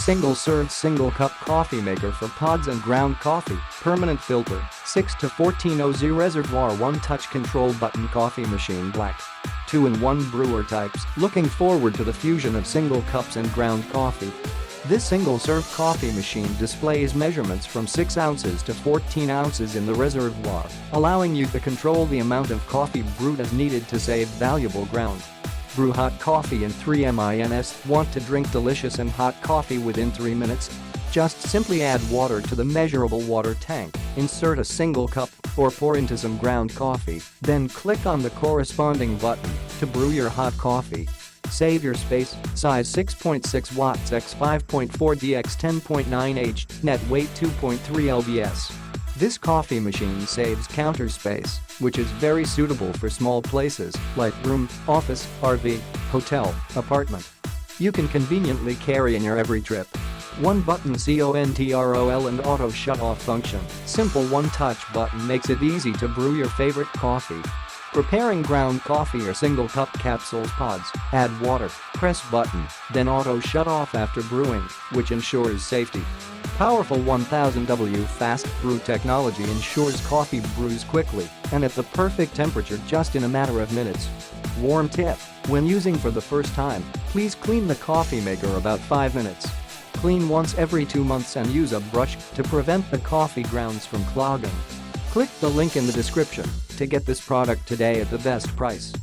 Single-serve single-cup coffee maker for pods and ground coffee, permanent filter, 6 to 14 Oz Reservoir, one-touch control button coffee machine, black. 2-in-1 brewer types. Looking forward to the fusion of single cups and ground coffee. This single-serve coffee machine displays measurements from 6 ounces to 14 ounces in the reservoir, allowing you to control the amount of coffee brewed as needed to save valuable ground. Brew hot coffee in 3 minutes. Want to drink delicious and hot coffee within 3 minutes? Just simply add water to the measurable water tank, insert a single cup, or pour into some ground coffee, then click on the corresponding button to brew your hot coffee. Save your space. Size 6.6 watts x 5.4 dx 10.9 H, net weight 2.3 LBS. This coffee machine saves counter space, which is very suitable for small places like room, office, RV, hotel, apartment. You can conveniently carry in your every trip. One button control and auto shut-off function. Simple one-touch button makes it easy to brew your favorite coffee. Preparing ground coffee or single cup capsules pods, add water, press button, then auto shut off after brewing, which ensures safety. Powerful 1000W fast brew technology ensures coffee brews quickly and at the perfect temperature just in a matter of minutes. Warm tip: when using for the first time, please clean the coffee maker about 5 minutes. Clean once every 2 months and use a brush to prevent the coffee grounds from clogging. Click the link in the description to get this product today at the best price.